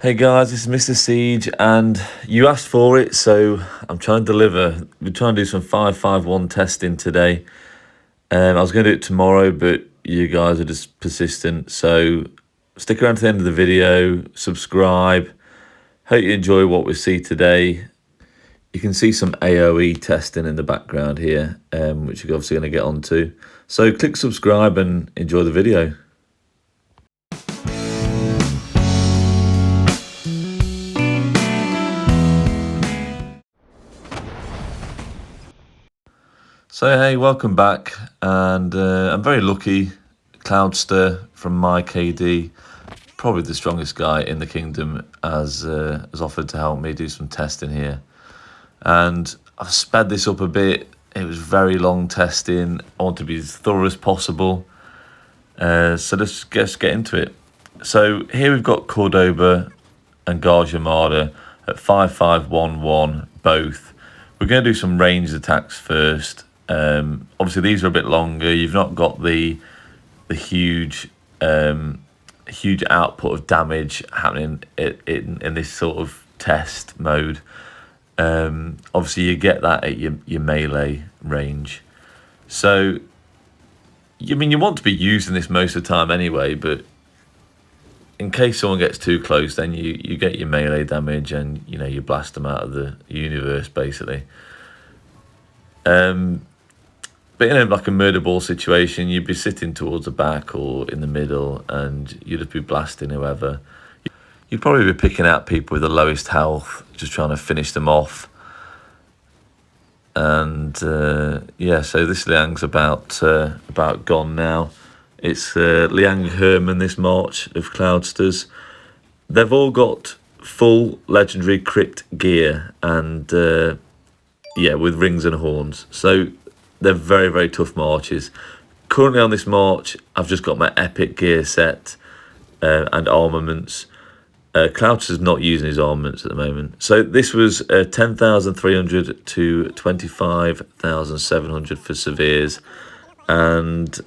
Hey guys, this is Mr. Siege, and you asked for it, so I'm trying to deliver. We're trying to do some 551 testing today. I was going to do it tomorrow, but you guys are just persistent, so stick around to the end of the video, subscribe. Hope you enjoy what we see today. You can see some AoE testing in the background here, which you're obviously going to get onto. So click subscribe and enjoy the video. So hey, welcome back, and I'm very lucky. Cloudster from my KD, probably the strongest guy in the kingdom, has offered to help me do some testing here, and I've sped this up a bit. It was very long testing. I want to be as thorough as possible, so let's just get into it. So here we've got Cordoba and Gajah Mada at 5511 both. We're going to do some ranged attacks first. Obviously these are a bit longer. You've not got the huge output of damage happening in this sort of test mode. Obviously you get that at your melee range. So I mean, you want to be using this most of the time anyway, but in case someone gets too close, then you get your melee damage, and you blast them out of the universe basically. But in like a murder ball situation, you'd be sitting towards the back or in the middle, and you'd just be blasting whoever. You'd probably be picking out people with the lowest health, just trying to finish them off. And yeah, so this Liang's about gone now. It's Liang Herman this March of Cloudsters. They've all got full legendary crit gear, and yeah, with rings and horns. So they're very, very tough marches. Currently on this march, I've just got my epic gear set and armaments. Cloudster's not using his armaments at the moment. So this was 10,300 to 25,700 for severes. And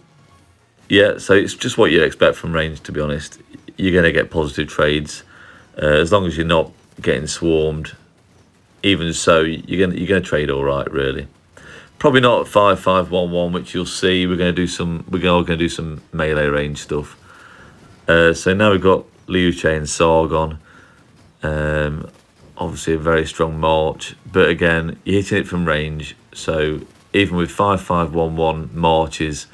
yeah, so it's just what you'd expect from range, to be honest. You're going to get positive trades as long as you're not getting swarmed. Even so, you're going to trade all right, really. Probably not at 5511, which you'll see. We're all going to do some melee range stuff. So now we've got Liu Che and Sargon. Obviously a very strong march, but again, you're hitting it from range. So even with 5511 marches,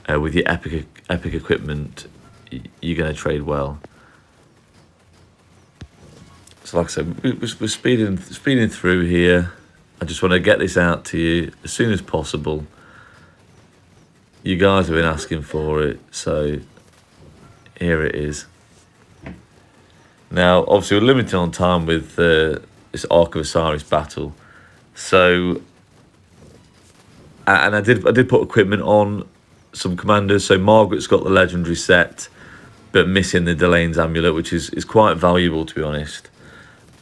with your epic equipment, you're going to trade well. So like I said, we're speeding through here. I just want to get this out to you as soon as possible. You guys have been asking for it, so here it is. Now, obviously, we're limited on time with this Ark of Osiris battle. So, and I did put equipment on some commanders. So Margaret's got the legendary set, but missing the Delane's amulet, which is quite valuable, to be honest.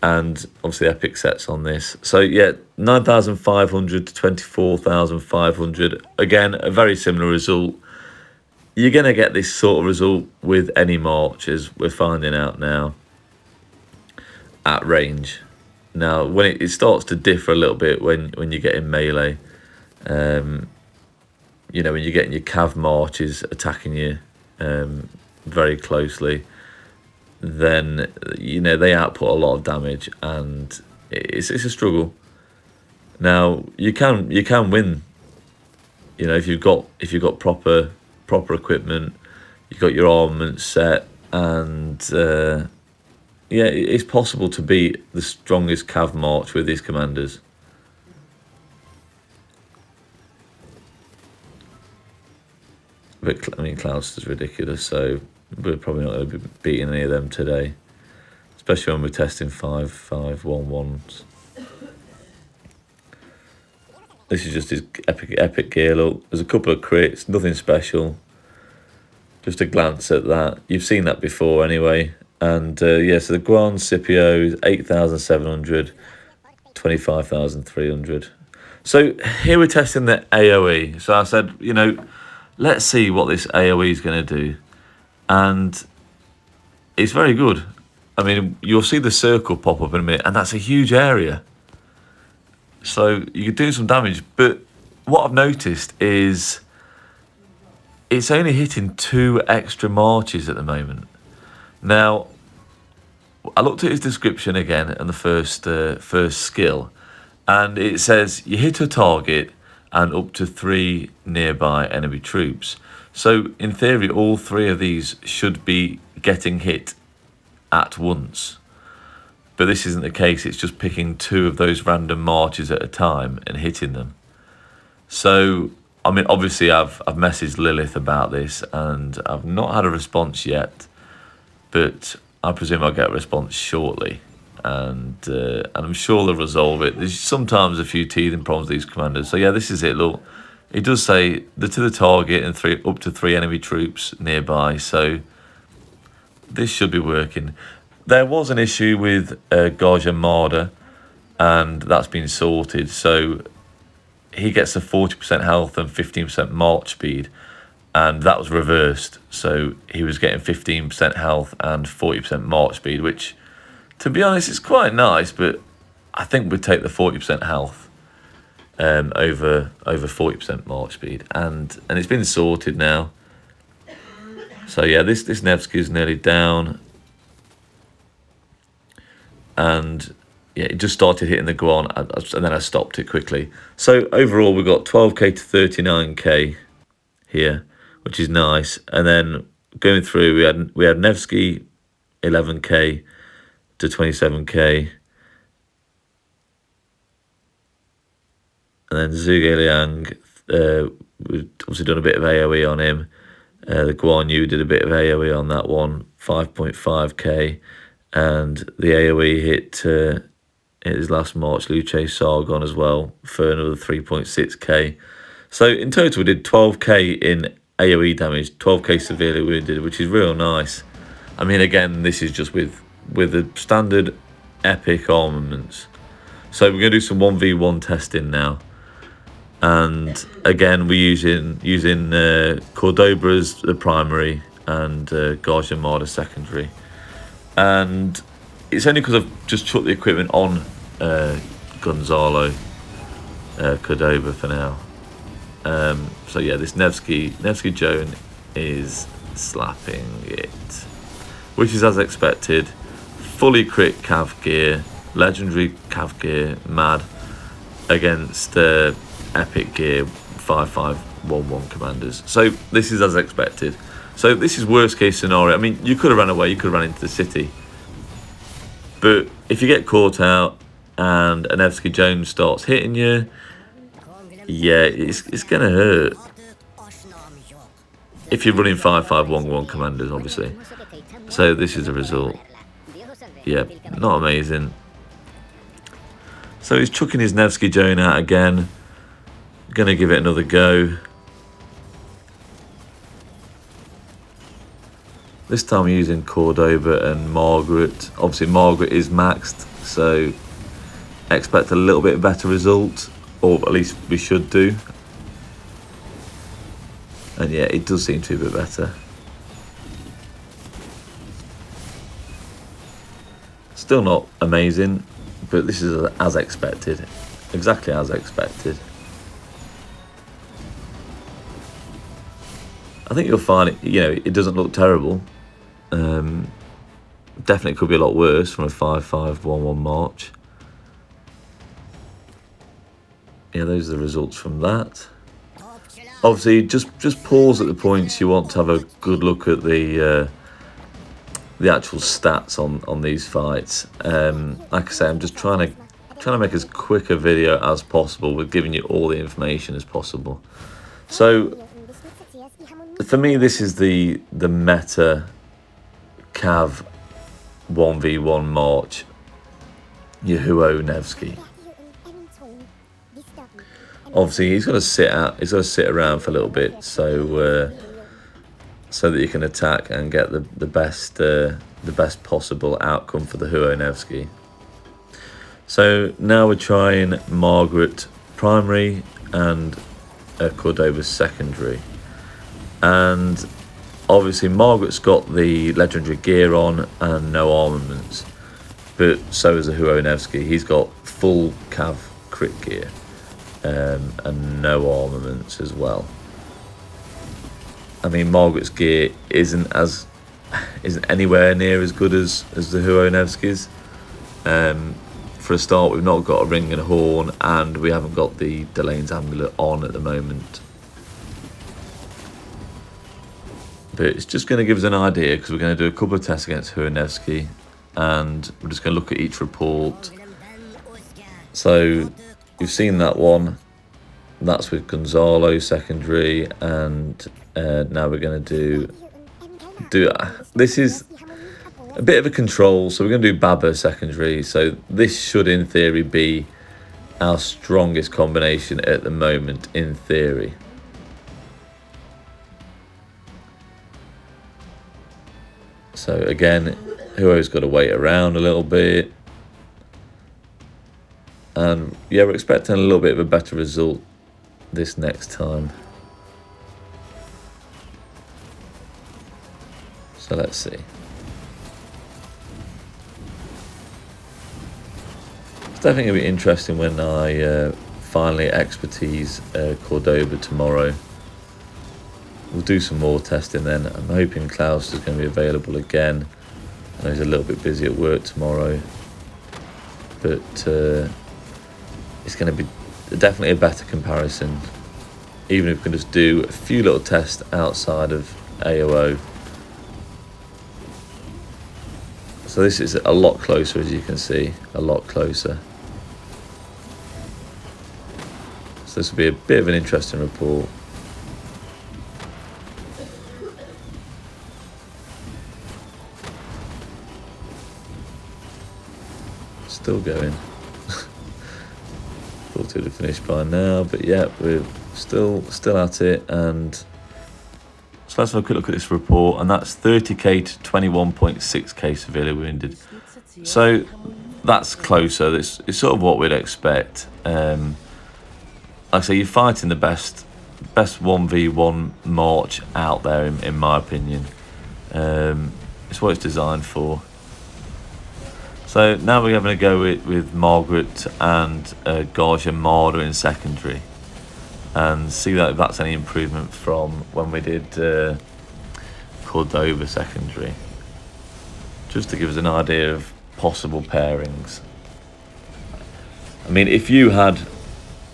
And obviously epic sets on this. So yeah, 9,500 to 24,500. Again, a very similar result. You're going to get this sort of result with any march, as we're finding out now, at range. Now, when it starts to differ a little bit when you get in melee, when you're getting your cav marches attacking you very closely, then they output a lot of damage, and it's a struggle. Now you can win, if you've got proper equipment, you've got your armament set, and yeah, it's possible to beat the strongest cav march with these commanders. But I mean, Cloudster's ridiculous, so we're probably not going to be beating any of them today, especially when we're testing 5511s. This is just his epic gear. Look, there's a couple of crits, nothing special. Just a glance at that. You've seen that before anyway. And yeah, so the Grand Scipio is 8,700, 25,300. So here we're testing the AoE. So I said, let's see what this AoE is going to do. And it's very good. I mean, you'll see the circle pop up in a minute, and that's a huge area. So you could do some damage, but what I've noticed is it's only hitting 2 extra marches at the moment. Now, I looked at his description again and the first skill, and it says you hit a target and up to 3 nearby enemy troops. So in theory, all 3 of these should be getting hit at once. But this isn't the case. It's just picking 2 of those random marches at a time and hitting them. So, I mean, obviously I've messaged Lilith about this and I've not had a response yet, but I presume I'll get a response shortly, and I'm sure they'll resolve it. There's sometimes a few teething problems with these commanders. So yeah, this is it. Look, it does say to the target and up to 3 enemy troops nearby. So this should be working. There was an issue with Gajah Mada, and that's been sorted. So he gets a 40% health and 15% march speed, and that was reversed. So he was getting 15% health and 40% march speed, which, to be honest, is quite nice, but I think we'd take the 40% health over 40% march speed, and it's been sorted now. So yeah, this Nevsky is nearly down, and yeah, it just started hitting the Guan, and then I stopped it quickly. So overall, we've got 12k to 39k here, which is nice. And then going through, we had Nevsky 11k to 27k, and then Zhuge Liang, we've obviously done a bit of AoE on him. The Guan Yu did a bit of AoE on that one, 5.5k, and the AoE hit his last march, Luce Sargon, as well, for another 3.6k. So in total, we did 12k in AoE damage, 12k severely wounded, which is real nice. I mean, again, this is just with the standard epic armaments. So we're going to do some 1v1 testing now. And again, we're using Cordoba as the primary and Gajah Mada secondary. And it's only because I've just chucked the equipment on Gonzalo Cordoba for now. So yeah, this Nevsky Joan is slapping it, which is as expected. Fully crit cav gear, legendary cav gear, mad against epic gear 5511 commanders. So this is as expected. So this is worst case scenario. I mean, you could have ran away, you could have ran into the city, but if you get caught out and a Nevsky Jones starts hitting you, yeah, it's gonna hurt. If you're running 5511 commanders, obviously. So this is the result. Yeah, not amazing. So he's chucking his Nevsky Joan out again. Gonna give it another go. This time I'm using Cordoba and Margaret. Obviously Margaret is maxed, so expect a little bit better result, or at least we should do. And yeah, it does seem to be a bit better. Still not amazing, but this is as expected. Exactly as expected. I think you'll find it, you know, it doesn't look terrible. Definitely could be a lot worse from a 5511 march. Yeah, those are the results from that. Obviously, just pause at the points you want to have a good look at the actual stats on these fights. Like I say, I'm just trying to make as quick a video as possible with giving you all the information as possible. So for me, this is the meta cav 1v1 march Yahuo Nevsky. Obviously, he's got to sit around for a little bit, so that you can attack and get the best possible outcome for the Yahuo Nevsky. So now we're trying Margaret primary and Cordoba secondary, and obviously Margaret's got the legendary gear on and no armaments, but so is the Huonevsky. He's got full cav crit gear and no armaments as well. I mean, Margaret's gear isn't anywhere near as good as the Huonevsky's. For a start, we've not got a ring and a horn, and we haven't got the Delane's amulet on at the moment. But it's just going to give us an idea, because we're going to do a couple of tests against Huonevsky, and we're just going to look at each report. So you've seen that one. That's with Gonzalo secondary, and now we're going to do this is a bit of a control, so we're going to do Baba secondary. So this should in theory be our strongest combination at the moment, in theory. So again, Huo's got to wait around a little bit, and yeah, we're expecting a little bit of a better result this next time. So let's see. It's definitely going to be interesting when I finally expertise Cordoba tomorrow. We'll do some more testing then. I'm hoping Klaus is going to be available again. I know he's a little bit busy at work tomorrow, but it's going to be definitely a better comparison, even if we can just do a few little tests outside of AOO. So this is a lot closer, as you can see, a lot closer. So this will be a bit of an interesting report. Still going. Thought it would have finished by now, but yeah, we're still at it. And so let's have a quick look at this report, and that's 30k to 21.6k severely wounded. So that's closer. This is sort of what we'd expect. Like I say, you're fighting the best 1v1 march out there, in my opinion. It's what it's designed for. So now we're going to go with Margaret and Gajah Mada in secondary, and see if that's any improvement from when we did Cordoba secondary, just to give us an idea of possible pairings. I mean, if you had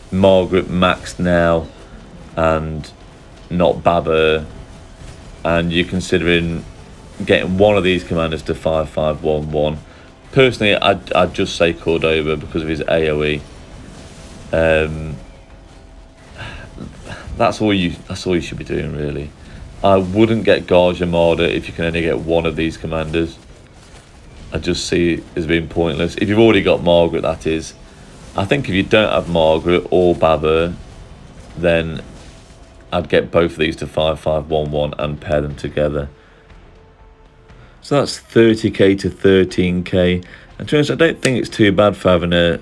Margaret maxed now and not Baba, and you're considering getting one of these commanders to 5511, personally I'd just say Cordoba because of his AoE. That's all you should be doing, really. I wouldn't get Gajah Mada if you can only get one of these commanders. I just see it as being pointless. If you've already got Margaret, that is. I think if you don't have Margaret or Baba, then I'd get both of these to 5511 and pair them together. So that's 30k to 13k. And to be honest, I don't think it's too bad for having your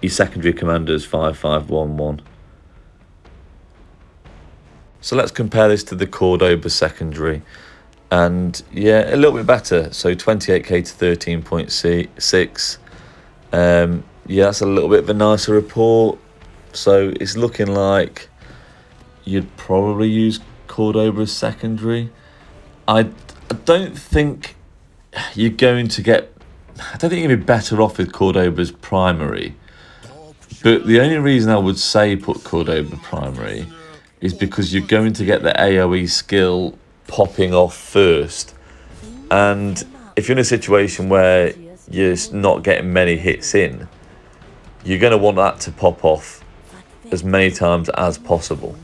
secondary commanders 5511. So let's compare this to the Cordoba secondary. And yeah, a little bit better. So 28k to 13.6. Yeah, that's a little bit of a nicer report. So it's looking like you'd probably use Cordoba as secondary. I don't think you're going to get... I don't think you're going to be better off with Cordoba as primary. But the only reason I would say put Cordoba primary is because you're going to get the AoE skill popping off first. And if you're in a situation where you're not getting many hits in, you're going to want that to pop off as many times as possible.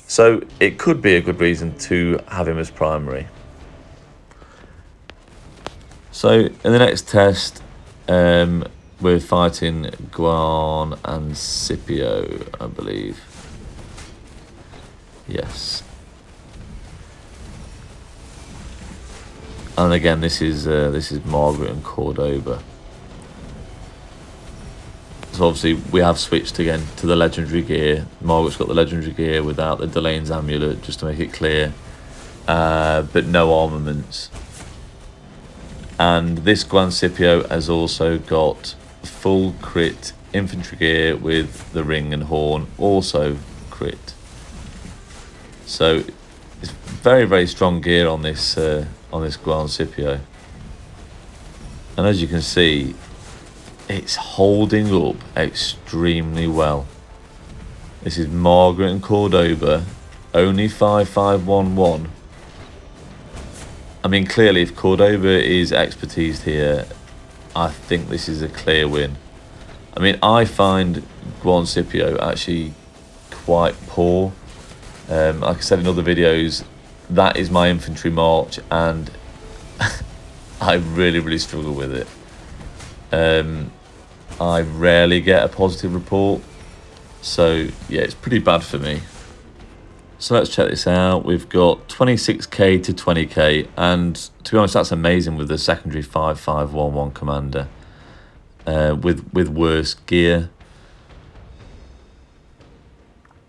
So it could be a good reason to have him as primary. So in the next test, we're fighting Guan and Scipio, I believe. Yes. And again, this is Margaret and Cordoba. So obviously we have switched again to the legendary gear. Margaret's got the legendary gear without the Delane's amulet, just to make it clear. but no armaments. And this Gran Scipio has also got full crit infantry gear with the ring and horn, also crit. So it's very, very strong gear on this Gran Scipio. And as you can see, it's holding up extremely well. This is Margaret and Cordoba, only 5511. I mean, clearly, if Cordoba is expertised here, I think this is a clear win. I mean, I find Gran Scipio actually quite poor. Like I said in other videos, that is my infantry march, and I really, really struggle with it. I rarely get a positive report, so yeah, it's pretty bad for me. So let's check this out. We've got 26k to 20k, and to be honest, that's amazing with the secondary 5511 commander with worse gear.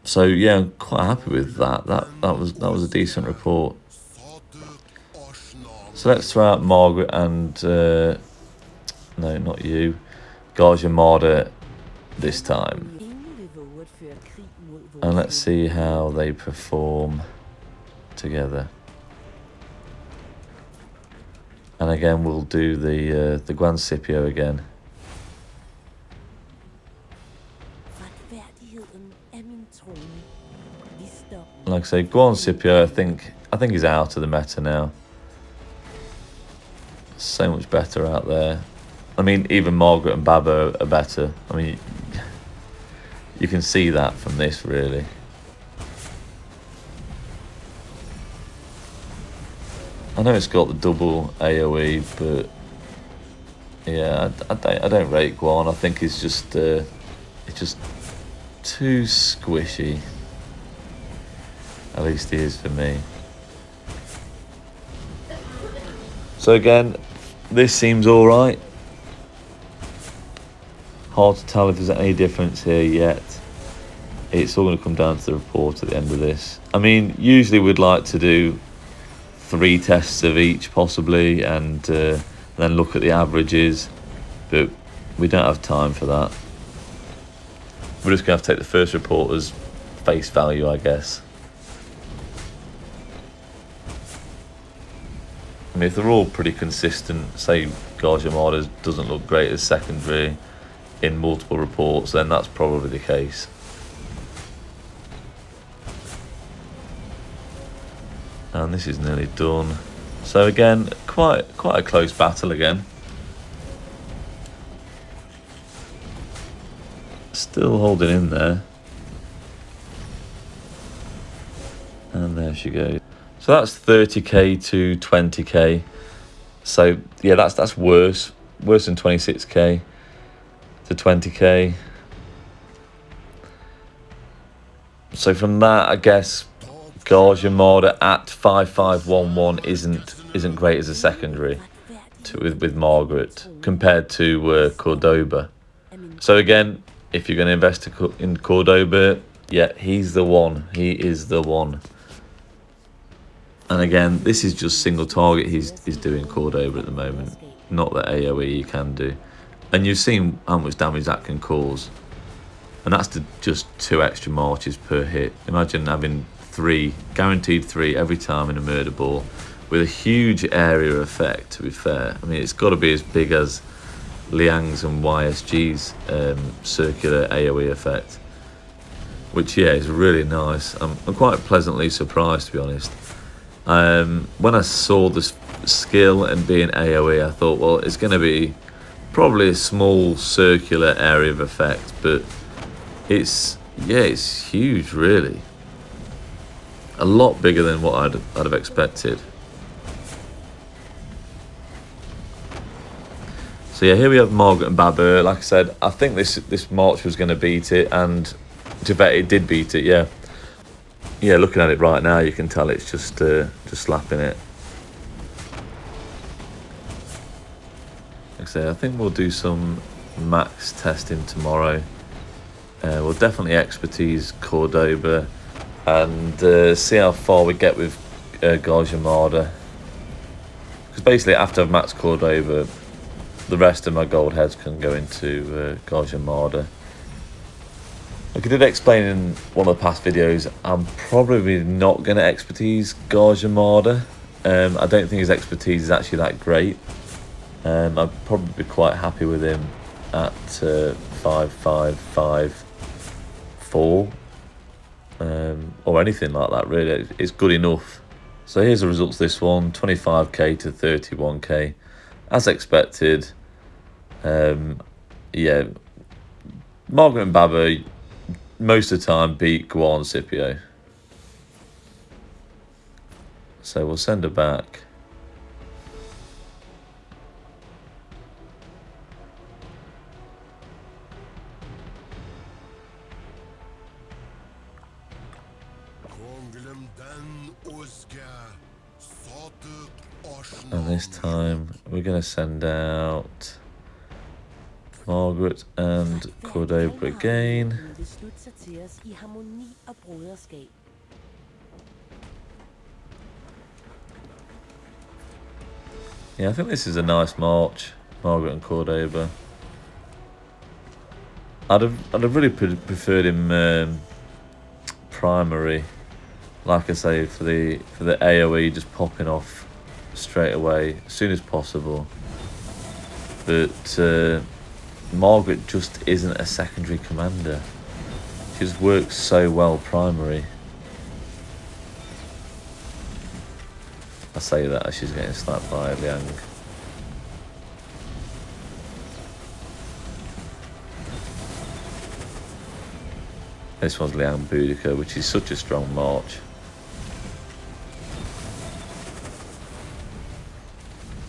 So yeah, I'm quite happy with that. That was a decent report. So let's throw out Margaret and no, not you, Gajah Mada this time. And let's see how they perform together. And again, we'll do the Gran Scipio again. Like I say, Gran Scipio, I think he's out of the meta now. So much better out there. I mean, even Margaret and Baba are better. I mean, you can see that from this, really. I know it's got the double AoE, but yeah, I don't rate Guan. I think it's just too squishy. At least it is for me. So again, this seems all right. Hard to tell if there's any difference here yet. It's all going to come down to the report at the end of this. I mean, usually we'd like to do 3 tests of each possibly, and then look at the averages, but we don't have time for that. We're just going to have to take the first report as face value, I guess. I mean, if they're all pretty consistent, say Gajah Mada doesn't look great as secondary in multiple reports, then that's probably the case. And this is nearly done. So again, quite a close battle again. Still holding in there. And there she goes. So that's 30k to 20k. So yeah, that's worse than 26k to 20k. So from that, I guess Gajah Mada at 5511 isn't great as a secondary with Margaret compared to Cordoba. So again, if you're going to invest in Cordoba, yeah, he's the one. He is the one. And again, this is just single target he's doing Cordoba at the moment, not the AoE you can do. And you've seen how much damage that can cause. And that's just 2 extra marches per hit. Imagine having 3, guaranteed 3 every time in a murder ball with a huge area effect, to be fair. I mean, it's got to be as big as Liang's and YSG's circular AoE effect. Which, yeah, is really nice. I'm quite pleasantly surprised, to be honest. When I saw this skill and being AoE, I thought, well, it's going to be probably a small circular area of effect, but it's huge, really. A lot bigger than what I'd have expected. So yeah, here we have Margaret and Baba. Like I said, I think this march was going to beat it, and to bet it did beat it. Yeah. Yeah, looking at it right now, you can tell it's just slapping it. Like I say, I think we'll do some max testing tomorrow. We'll definitely expertise Cordoba and see how far we get with Gajah Mada. Because basically after I've maxed Cordoba, the rest of my gold heads can go into Gajah Mada. Like I did explain in one of the past videos, I'm probably not going to expertise Gajah Mada. I don't think his expertise is actually that great. I'd probably be quite happy with him at 5-5-5-4 or anything like that really. It's good enough. So here's the results this one, 25k to 31k. As expected, yeah, Margaret and Baba most of the time beat Guan and Scipio. So we'll send her back. And this time we're going to send out Margaret and Cordoba again. Yeah, I think this is a nice march, Margaret and Cordoba. I'd have really preferred him primary, like I say, for the AOE just popping off straight away as soon as possible. But Margaret just isn't a secondary commander. She just works so well primary. I say that as she's getting slapped by Liang. This one's Liang Boudica, which is such a strong march.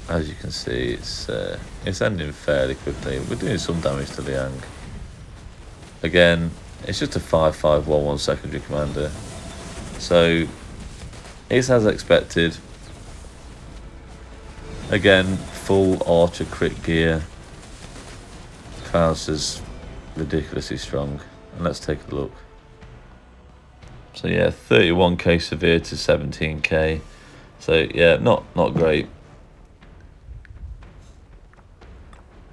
As you can see, it's ending fairly quickly. We're doing some damage to Liang. Again, it's just a 5-5-1-1 secondary commander. So it's as expected. Again, full archer crit gear. Faust is ridiculously strong. And let's take a look. So yeah, 31k severe to 17k. So yeah, not great.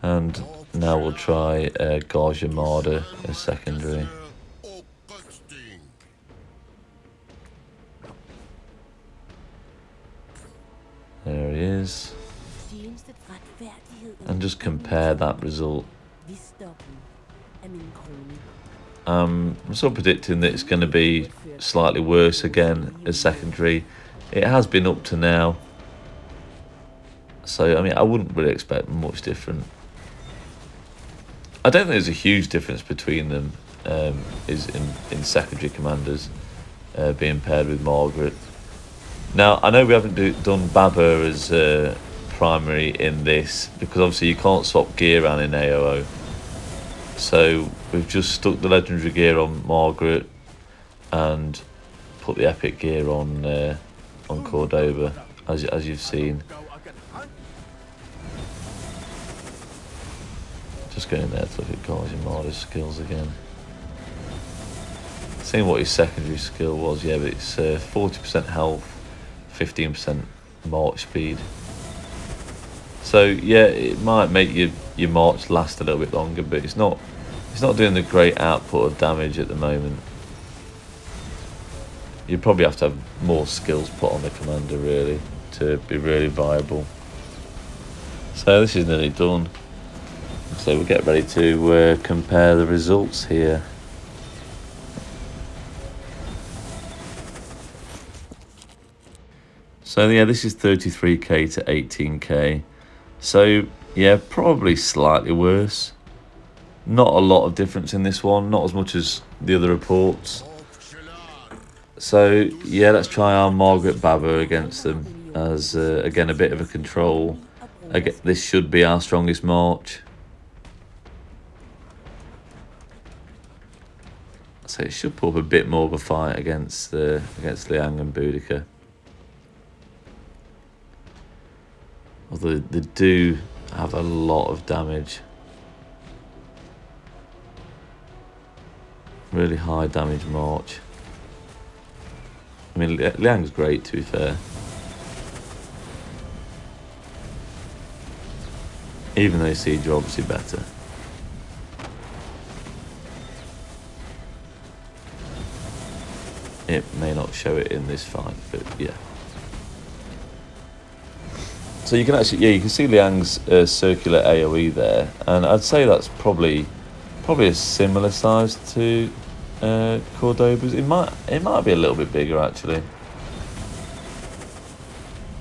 And now we'll try Gajah Mada as secondary. There he is. And just compare that result. I'm sort of predicting that it's going to be slightly worse again as secondary. It has been up to now. So, I mean, I wouldn't really expect much different. I don't think there's a huge difference between them is in secondary commanders being paired with Margaret. Now, I know we haven't done Baba as primary in this because obviously you can't swap gear around in AOO. So we've just stuck the legendary gear on Margaret and put the epic gear on Cordoba, as you've seen. Just going there to look at Gajah Mada's skills again. Seeing what his secondary skill was, yeah, but it's 40% health, 15% march speed. So yeah, it might make your march last a little bit longer, but it's not doing the great output of damage at the moment. You probably have to have more skills put on the commander really to be really viable. So this is nearly done. So we'll get ready to compare the results here. So yeah, this is 33k to 18k. So yeah, probably slightly worse. Not a lot of difference in this one, not as much as the other reports. So yeah, let's try our Margaret Baba against them as again a bit of a control. Again, this should be our strongest march. So it should put up a bit more of a fight against Liang and Boudica. Although they do have a lot of damage. Really high damage march. I mean, Liang's great, to be fair. Even though Siege are obviously better. It may not show it in this fight, but yeah. So you can actually, yeah, you can see Liang's circular AoE there, and I'd say that's probably a similar size to Cordoba's. It might be a little bit bigger actually,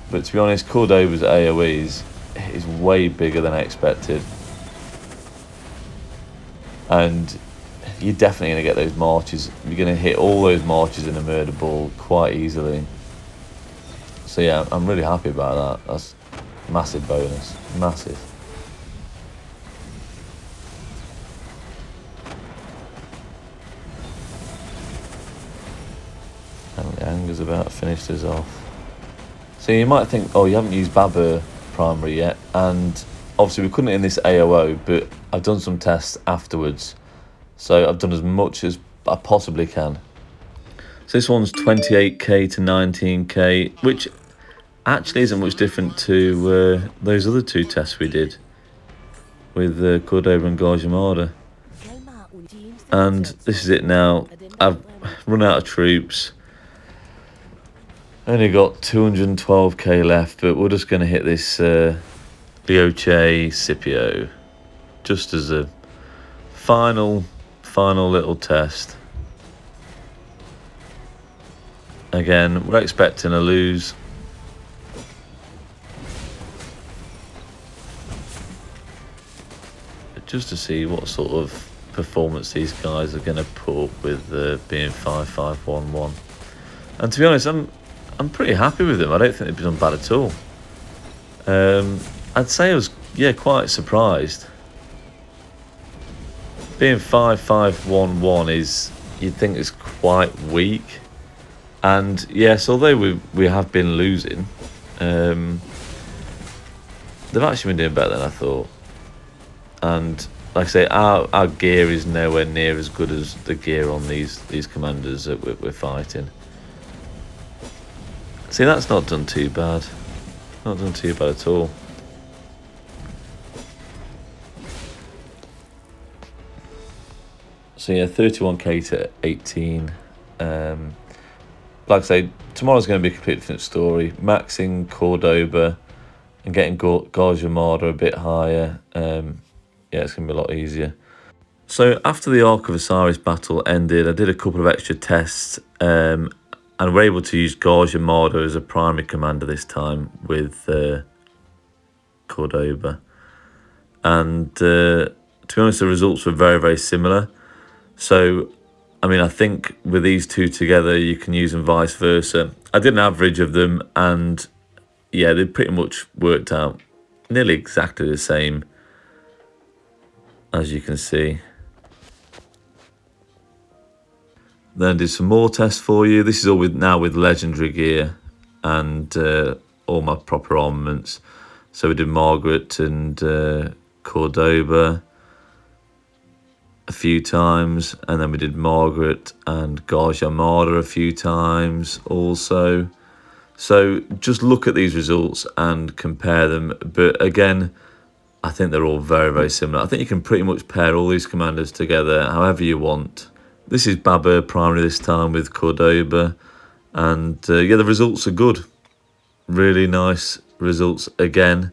but to be honest, Cordoba's AoE is way bigger than I expected, and you're definitely going to get those marches. You're going to hit all those marches in a murder ball quite easily. So yeah, I'm really happy about that. That's massive bonus, massive. And the anger's about to finish this off. So you might think, oh, you haven't used Babur primary yet, and obviously we couldn't in this AOO, but I've done some tests afterwards. So I've done as much as I possibly can. So this one's 28k to 19k, which actually isn't much different to those other two tests we did with Cordoba and Gajah Mada. And this is it now. I've run out of troops. Only got 212k left, but we're just going to hit this Lioche Scipio just as a final little test. Again, we're expecting a lose. But just to see what sort of performance these guys are going to put up with being 5-5-1-1. And to be honest, I'm pretty happy with them. I don't think they've done bad at all. I'd say I was, yeah, quite surprised. Being 5-5-1-1 is, you'd think it's quite weak. And yes, although we have been losing, they've actually been doing better than I thought. And like I say, our gear is nowhere near as good as the gear on these commanders that we're fighting. See, that's not done too bad. Not done too bad at all. So yeah, 31k to 18. Like I say, tomorrow's going to be a completely different story. Maxing Cordoba and getting Gajah Mada a bit higher. Yeah, it's going to be a lot easier. So after the Ark of Osiris battle ended, I did a couple of extra tests. And we're able to use Gajah Mada as a primary commander this time with Cordoba. And to be honest, the results were very, very similar. So, I mean, I think with these two together, you can use them vice versa. I did an average of them, and yeah, they pretty much worked out nearly exactly the same, as you can see. Then I did some more tests for you. This is all now with legendary gear and all my proper armaments. So we did Margaret and Cordoba a few times, and then we did Margaret and Gajah Mada a few times also. So just look at these results and compare them. But again, I think they're all very, very similar. I think you can pretty much pair all these commanders together however you want. This is Babur primary this time with Cordoba, and yeah, the results are good. Really nice results again.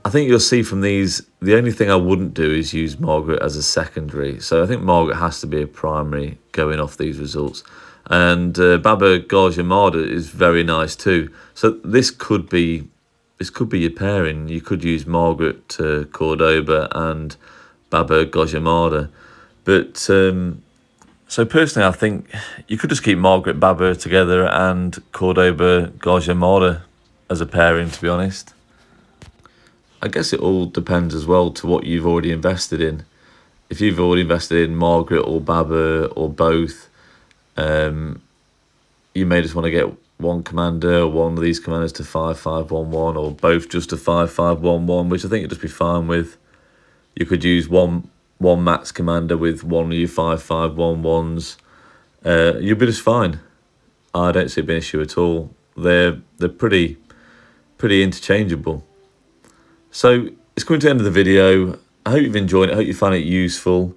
I think you'll see from these, the only thing I wouldn't do is use Margaret as a secondary. So I think Margaret has to be a primary going off these results. And Babur Gajah Mada is very nice too. So this could be your pairing. You could use Margaret to Cordoba and Babur Gajah Mada. But so personally, I think you could just keep Margaret Babur together and Cordoba Gajah Mada as a pairing, to be honest. I guess it all depends as well to what you've already invested in. If you've already invested in Margaret or Babur or both, you may just want to get one commander or one of these commanders to 5-5-1-1, or both just to 5-5-1-1, which I think you'd just be fine with. You could use one max commander with one of your 5-5-1-1s. You'll be just fine. I don't see it being an issue at all. They're pretty interchangeable. So it's coming to the end of the video. I hope you've enjoyed it. I hope you find it useful.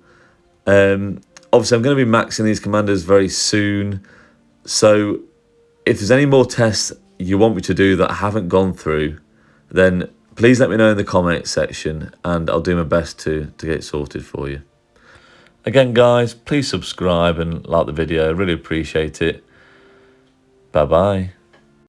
Obviously, I'm going to be maxing these commanders very soon. So if there's any more tests you want me to do that I haven't gone through, then please let me know in the comment section and I'll do my best to get it sorted for you. Again, guys, please subscribe and like the video. I really appreciate it. Bye-bye.